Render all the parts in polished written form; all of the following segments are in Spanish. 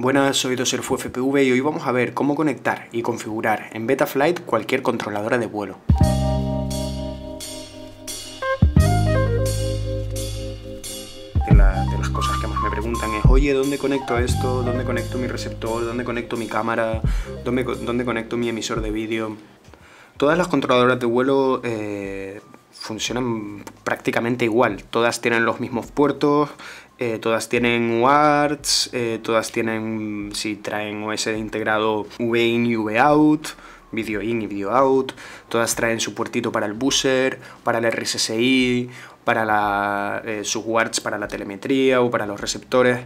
Buenas, soy DoserFuFPV y hoy vamos a ver cómo conectar y configurar en Betaflight cualquier controladora de vuelo. De las cosas que más me preguntan es, oye, ¿dónde conecto esto? ¿Dónde conecto mi receptor? ¿Dónde conecto mi cámara? ¿Dónde conecto mi emisor de vídeo? Todas las controladoras de vuelo funcionan prácticamente igual. Todas tienen los mismos puertos, todas tienen UARTs, todas tienen, si traen OS integrado, VIN y VOUT, Video In y Video Out, todas traen su puertito para el buzzer, para el RSSI, para sus UARTs para la telemetría o para los receptores.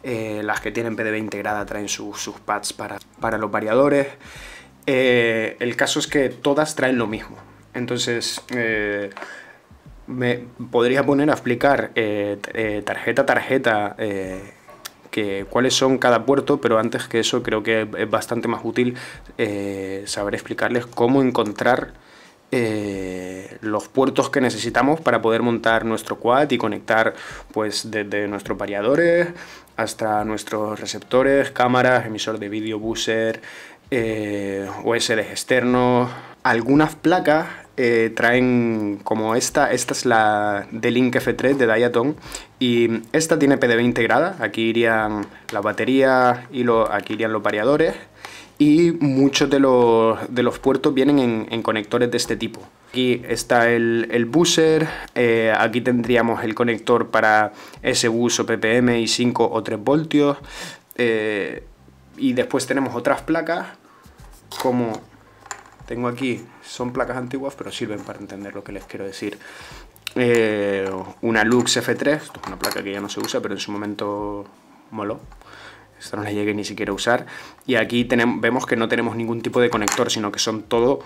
Las que tienen PDB integrada traen sus pads para los variadores. El caso es que todas traen lo mismo. Entonces, me podría poner a explicar tarjeta a tarjeta cuáles son cada puerto, pero antes que eso creo que es bastante más útil saber explicarles cómo encontrar los puertos que necesitamos para poder montar nuestro quad y conectar pues desde nuestros variadores hasta nuestros receptores, cámaras, emisor de vídeo, buzzer, OSD externos. Algunas placas traen como esta es la D-Link F3 de Diaton y esta tiene PDB integrada. Aquí irían la batería y aquí irían los variadores, y muchos de los puertos vienen en conectores de este tipo. Aquí está el buzzer, aquí tendríamos el conector para S-Bus o PPM y 5 o 3 voltios, y después tenemos otras placas como tengo aquí. Son placas antiguas pero sirven para entender lo que les quiero decir. Una Lux F3, esto es una placa que ya no se usa pero en su momento moló. Esta no la llegué ni siquiera a usar. Y aquí vemos que no tenemos ningún tipo de conector, sino que son todo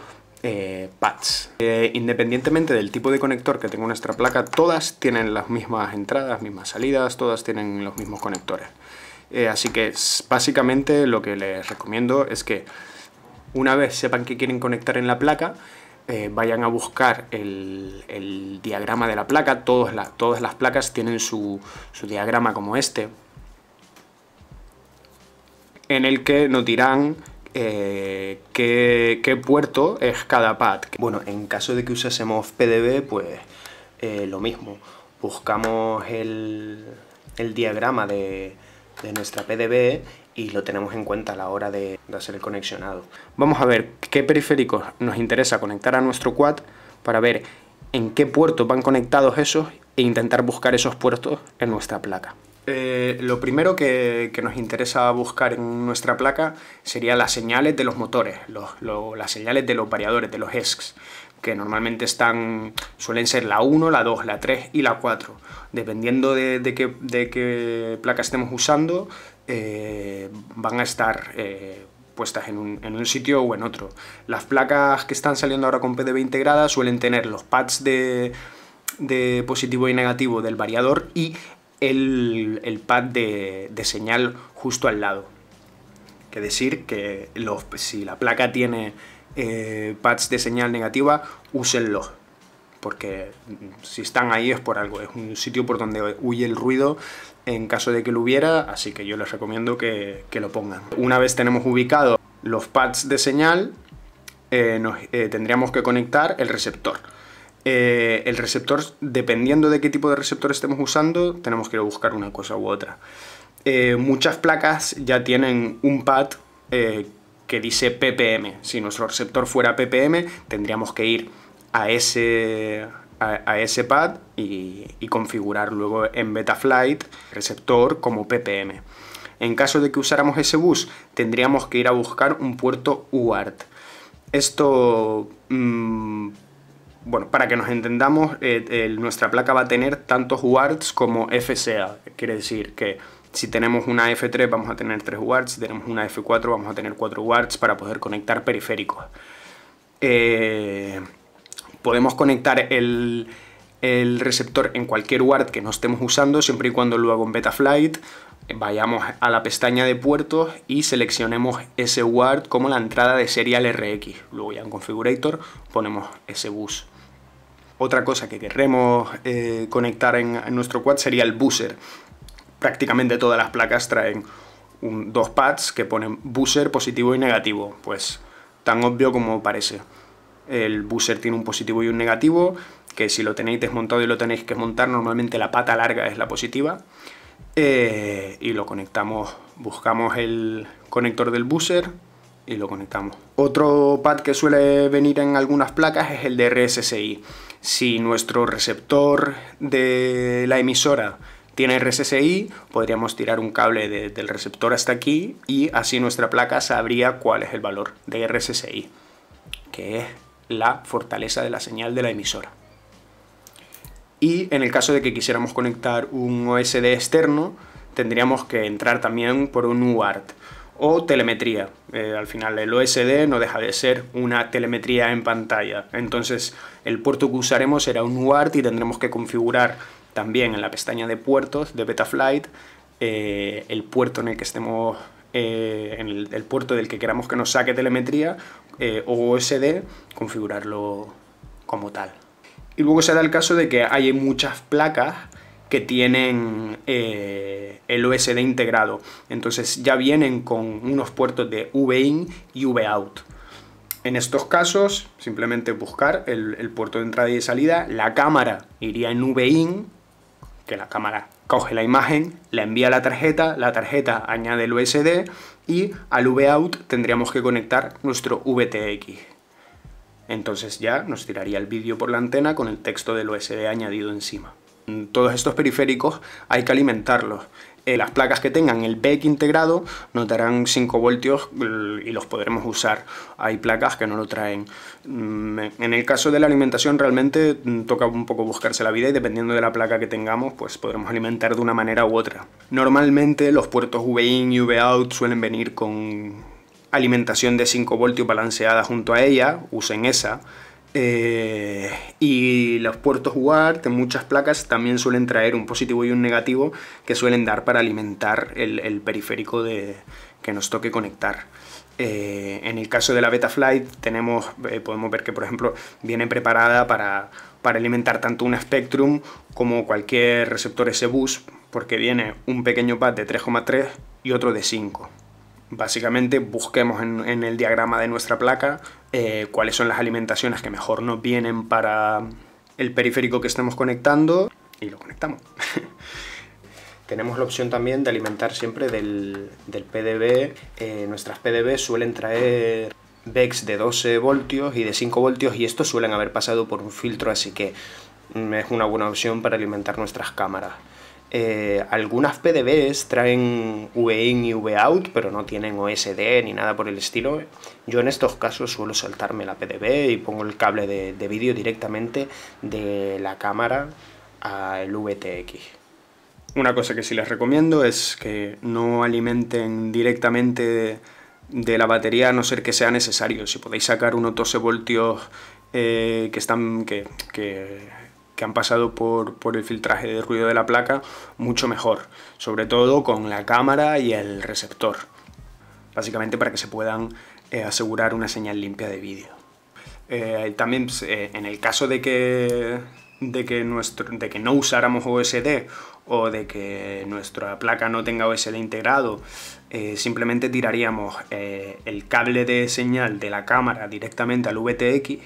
pads. Independientemente del tipo de conector que tenga nuestra placa, todas tienen las mismas entradas, mismas salidas, todas tienen los mismos conectores. Así que básicamente lo que les recomiendo es que una vez sepan que quieren conectar en la placa, vayan a buscar el diagrama de la placa. Todas las placas tienen su diagrama como este, en el que nos dirán qué puerto es cada pad. Bueno, en caso de que usásemos PDB, pues lo mismo. Buscamos el diagrama de nuestra PDB y lo tenemos en cuenta a la hora de hacer el conexionado. Vamos a ver qué periféricos nos interesa conectar a nuestro quad para ver en qué puertos van conectados esos e intentar buscar esos puertos en nuestra placa. Lo primero que nos interesa buscar en nuestra placa serían las señales de los motores, las señales de los variadores, de los ESCs, que normalmente suelen ser la 1, la 2, la 3 y la 4. Dependiendo de qué placa estemos usando, van a estar puestas en un sitio o en otro. Las placas que están saliendo ahora con PDB integrada suelen tener los pads de positivo y negativo del variador y el pad de señal justo al lado. Que decir que si la placa tiene pads de señal negativa, úsenlos, porque si están ahí es por algo, es un sitio por donde huye el ruido en caso de que lo hubiera, así que yo les recomiendo que lo pongan. Una vez tenemos ubicados los pads de señal, tendríamos que conectar el receptor. El receptor, dependiendo de qué tipo de receptor estemos usando, tenemos que buscar una cosa u otra. Muchas placas ya tienen un pad que dice PPM. Si nuestro receptor fuera PPM, tendríamos que ir a ese pad y configurar luego en Betaflight receptor como PPM. En caso de que usáramos ese bus, tendríamos que ir a buscar un puerto UART. Esto, bueno, para que nos entendamos, nuestra placa va a tener tantos UARTs como FCA. Quiere decir que si tenemos una F3 vamos a tener 3 UARTs, si tenemos una F4 vamos a tener 4 UARTs para poder conectar periféricos. Podemos conectar el receptor en cualquier UART que no estemos usando, siempre y cuando lo hago en Betaflight. Vayamos a la pestaña de puertos y seleccionemos ese UART como la entrada de serial RX. Luego ya en Configurator ponemos ese bus. Otra cosa que querremos conectar en nuestro quad sería el buzzer. Prácticamente todas las placas traen dos pads que ponen buzzer positivo y negativo. Pues tan obvio como parece. El buzzer tiene un positivo y un negativo, que si lo tenéis desmontado y lo tenéis que montar, normalmente la pata larga es la positiva. Y lo conectamos, buscamos el conector del buzzer y lo conectamos. Otro pad que suele venir en algunas placas es el de RSSI. Si nuestro receptor de la emisora tiene RSSI, podríamos tirar un cable del receptor hasta aquí y así nuestra placa sabría cuál es el valor de RSSI, que es la fortaleza de la señal de la emisora. Y en el caso de que quisiéramos conectar un OSD externo, tendríamos que entrar también por un UART o telemetría. Al final el OSD no deja de ser una telemetría en pantalla. Entonces el puerto que usaremos será un UART y tendremos que configurar también en la pestaña de puertos de Betaflight el puerto en el que estemos, el puerto del que queramos que nos saque telemetría o OSD, configurarlo como tal. Y luego se da el caso de que hay muchas placas que tienen el OSD integrado. Entonces ya vienen con unos puertos de VIN y VOUT. En estos casos, simplemente buscar el puerto de entrada y de salida. La cámara iría en VIN, que la cámara coge la imagen, la envía a la tarjeta añade el OSD y al VOUT tendríamos que conectar nuestro VTX. Entonces ya nos tiraría el vídeo por la antena con el texto del OSD añadido encima. Todos estos periféricos hay que alimentarlos. Las placas que tengan el BEC integrado nos darán 5 voltios y los podremos usar. Hay placas que no lo traen. En el caso de la alimentación realmente toca un poco buscarse la vida y dependiendo de la placa que tengamos pues podremos alimentar de una manera u otra. Normalmente los puertos VIN y VOUT suelen venir con alimentación de 5 voltios balanceada junto a ella, usen esa. Y los puertos UART en muchas placas también suelen traer un positivo y un negativo que suelen dar para alimentar el periférico que nos toque conectar. En el caso de la Betaflight podemos ver que por ejemplo viene preparada para alimentar tanto un Spectrum como cualquier receptor S-Bus, porque viene un pequeño pad de 3,3 y otro de 5. Básicamente busquemos en el diagrama de nuestra placa cuáles son las alimentaciones que mejor nos vienen para el periférico que estemos conectando y lo conectamos. Tenemos la opción también de alimentar siempre del PDB. Nuestras PDB suelen traer BECs de 12 voltios y de 5 voltios y estos suelen haber pasado por un filtro, así que es una buena opción para alimentar nuestras cámaras. Algunas PDBs traen VIN y VOUT, pero no tienen OSD ni nada por el estilo. Yo en estos casos suelo saltarme la PDB y pongo el cable de vídeo directamente de la cámara al VTX. Una cosa que sí les recomiendo es que no alimenten directamente de la batería a no ser que sea necesario. Si podéis sacar unos 12 voltios que han pasado por el filtraje de ruido de la placa, mucho mejor, sobre todo con la cámara y el receptor, básicamente para que se puedan asegurar una señal limpia de vídeo. También en el caso de que no usáramos OSD o de que nuestra placa no tenga OSD integrado, simplemente tiraríamos el cable de señal de la cámara directamente al VTX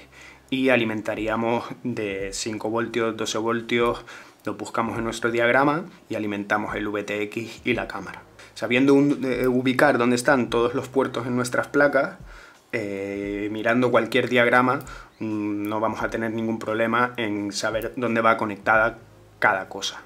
y alimentaríamos de 5 voltios, 12 voltios, lo buscamos en nuestro diagrama y alimentamos el VTX y la cámara. Sabiendo ubicar dónde están todos los puertos en nuestras placas, mirando cualquier diagrama, no vamos a tener ningún problema en saber dónde va conectada cada cosa.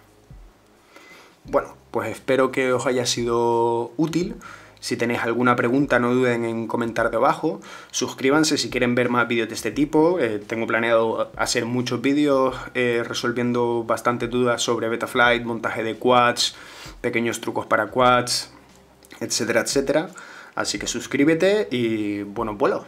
Bueno, pues espero que os haya sido útil. Si tenéis alguna pregunta no duden en comentar debajo, suscríbanse si quieren ver más vídeos de este tipo. Tengo planeado hacer muchos vídeos resolviendo bastantes dudas sobre Betaflight, montaje de quads, pequeños trucos para quads, etcétera, etcétera. Así que suscríbete y buenos vuelos.